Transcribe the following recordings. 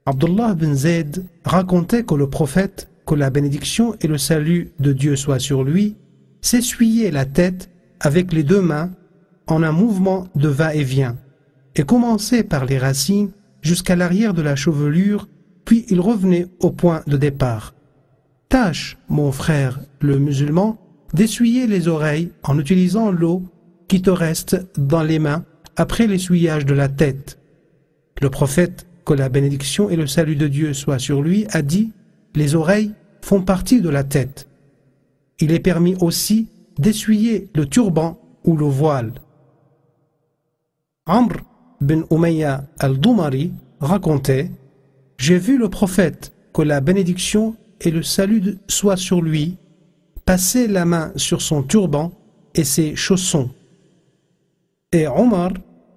Abdullah bin Zayd racontait que le prophète, que la bénédiction et le salut de Dieu soient sur lui, s'essuyait la tête avec les deux mains en un mouvement de va-et-vient, et commençait par les racines jusqu'à l'arrière de la chevelure, puis il revenait au point de départ. Tâche, mon frère le musulman, d'essuyer les oreilles en utilisant l'eau qui te reste dans les mains après l'essuyage de la tête. Le prophète, que la bénédiction et le salut de Dieu soient sur lui, a dit « Les oreilles font partie de la tête ». Il est permis aussi d'essuyer le turban ou le voile. Amr bin Umayya al-Dumari racontait « J'ai vu le prophète, que la bénédiction et le salut soient sur lui, passer la main sur son turban et ses chaussons. Et Omar,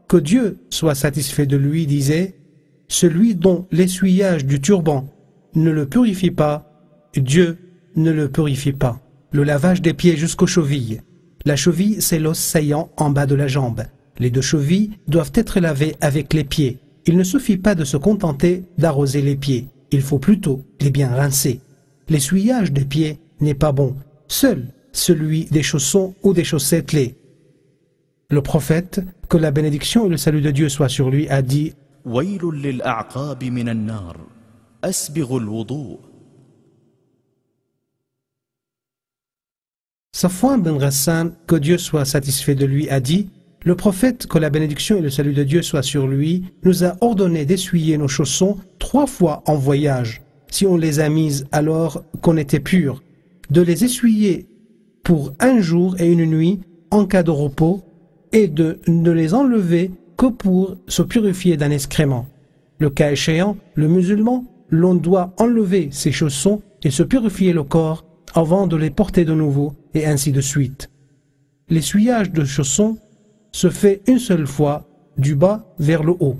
que Dieu soit satisfait de lui, disait « Celui dont l'essuyage du turban ne le purifie pas, Dieu ne le purifie pas. » Le lavage des pieds jusqu'aux chevilles. La cheville, c'est l'os saillant en bas de la jambe. Les deux chevilles doivent être lavées avec les pieds. Il ne suffit pas de se contenter d'arroser les pieds. Il faut plutôt les bien rincer. L'essuyage des pieds n'est pas bon. Seul celui des chaussons ou des chaussettes l'est. Le prophète, que la bénédiction et le salut de Dieu soient sur lui, a dit « ويل للأعقاب من النار أسبغ الوضوء. Safwan bin Ghassan, que Dieu soit satisfait de lui, a dit « Le prophète, que la bénédiction et le salut de Dieu soient sur lui, nous a ordonné d'essuyer nos chaussons 3 fois en voyage, si on les a mises alors qu'on était pur, de les essuyer pour 1 jour et 1 nuit en cas de repos, et de ne les enlever que pour se purifier d'un excrément. Le cas échéant, le musulman, l'on doit enlever ses chaussons et se purifier le corps avant de les porter de nouveau, et ainsi de suite. L'essuyage de chaussons se fait une seule fois, du bas vers le haut.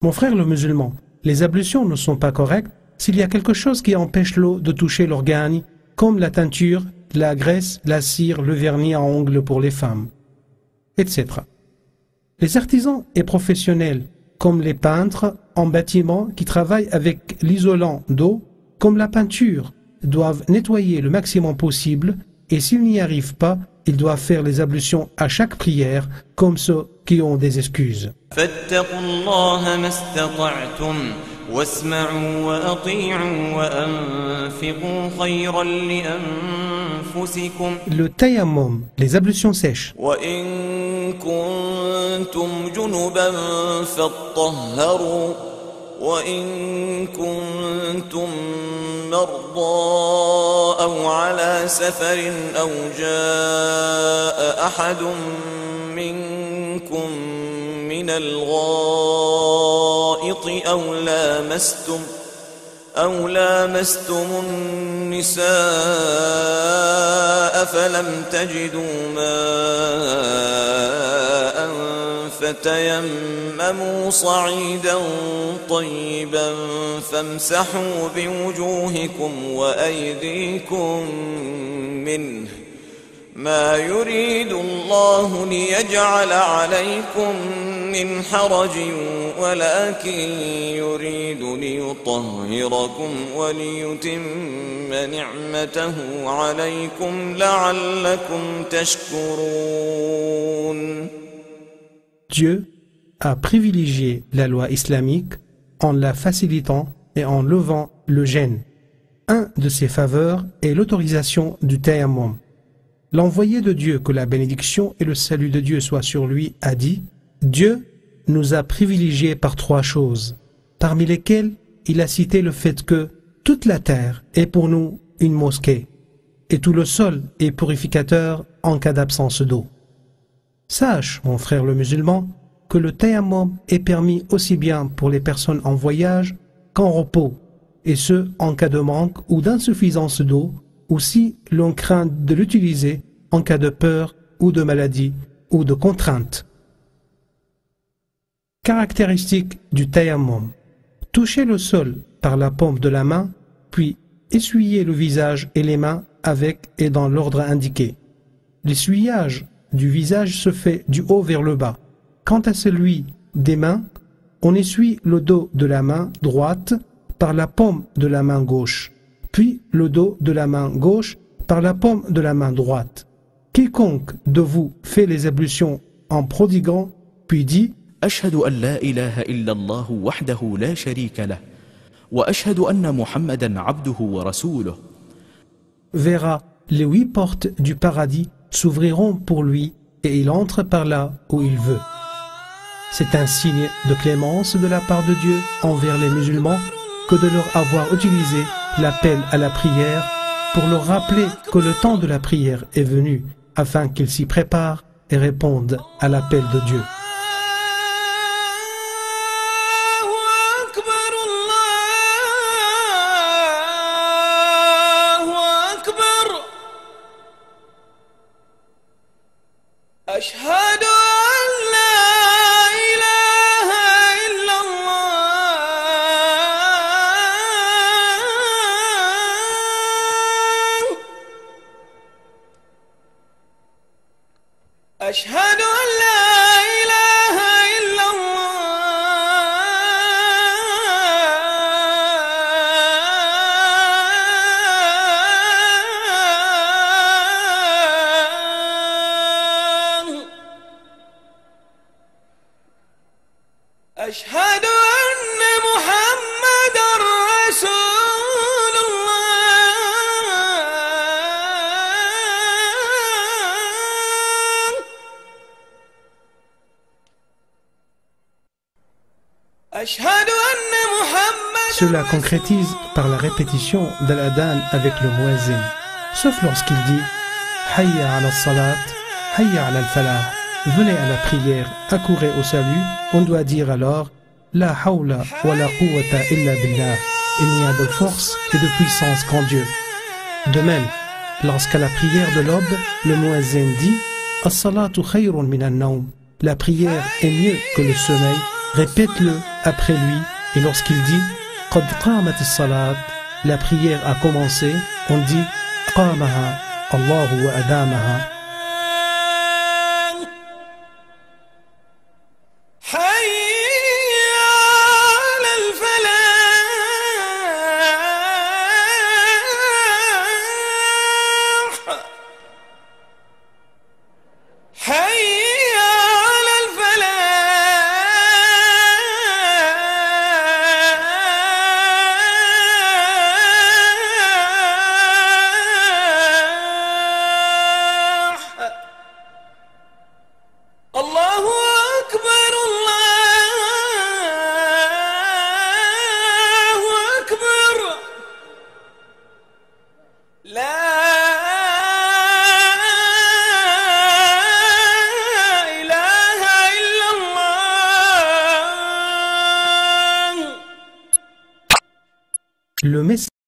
Mon frère le musulman, les ablutions ne sont pas correctes s'il y a quelque chose qui empêche l'eau de toucher l'organe, comme la teinture, la graisse, la cire, le vernis à ongles pour les femmes, etc. Les artisans et professionnels, comme les peintres en bâtiment qui travaillent avec l'isolant d'eau, comme la peinture, doivent nettoyer le maximum possible, et s'ils n'y arrivent pas, ils doivent faire les ablutions à chaque prière, comme ceux qui ont des excuses. واسمعوا وأطيعوا وأنفقوا خيرا لأنفسكم. Le tayammum, les ablutions sèches. وإن كنتم جنبا فاطهروا وإن كنتم مرضى أو على سفر أو جاء أحد منكم من الغائط أو لامستم النساء فلم تجدوا ماء فتيمموا صعيدا طيبا فامسحوا بوجوهكم وأيديكم منه ما يريد الله ليجعل عليكم من حرج ولكن يريد ليطهركم وليتم نعمته عليكم لعلكم تشكرون. Dieu a privilégié la loi islamique en la facilitant et en levant le gêne. Un de ses faveurs est l'autorisation du tayammum. L'envoyé de Dieu, que la bénédiction et le salut de Dieu soient sur lui, a dit « Dieu nous a privilégiés par 3 choses, parmi lesquelles il a cité le fait que toute la terre est pour nous une mosquée, et tout le sol est purificateur en cas d'absence d'eau. Sache, mon frère le musulman, que le tayammum est permis aussi bien pour les personnes en voyage qu'en repos, et ce en cas de manque ou d'insuffisance d'eau, ou si l'on craint de l'utiliser en cas de peur ou de maladie ou de contrainte. Caractéristique du tayammum. Toucher le sol par la paume de la main, puis essuyer le visage et les mains avec et dans l'ordre indiqué. L'essuyage du visage se fait du haut vers le bas. Quant à celui des mains, on essuie le dos de la main droite par la paume de la main gauche, puis le dos de la main gauche par la paume de la main droite. Quiconque de vous fait les ablutions en prodiguant, puis dit أشهد أن لا إله إلا الله وحده لا شريك له وأشهد أن محمدا عبده ورسوله verra les 8 portes du paradis s'ouvriront pour lui et il entre par là où il veut. C'est un signe de clémence de la part de Dieu envers les musulmans que de leur avoir utilisé l'appel à la prière pour leur rappeler que le temps de la prière est venu afin qu'ils s'y préparent et répondent à l'appel de Dieu. أشهد أن لا إله إلا الله أشهد أن لا إله إلا الله أشهد أن محمدا رسول الله أشهد أن محمدا Cela concrétise par la répétition de l'adhan avec le muezzin, sauf lorsqu'il dit Hayya ala salat, Hayya ala al-falah. Venez à la prière, accourez au salut, on doit dire alors La hawla wa la quwwata illa billah. Il n'y a de force et de puissance qu'en Dieu. De même, lorsqu'à la prière de l'aube, le muezzin dit As-salatu khayrun min an-nawm. La prière est mieux que le sommeil. Répète-le après lui, et lorsqu'il dit Qad qamat as-salat, la prière a commencé, on dit Qamaha, Allahu wa adamaha. الله أكبر الله أكبر لا إله إلا الله Le message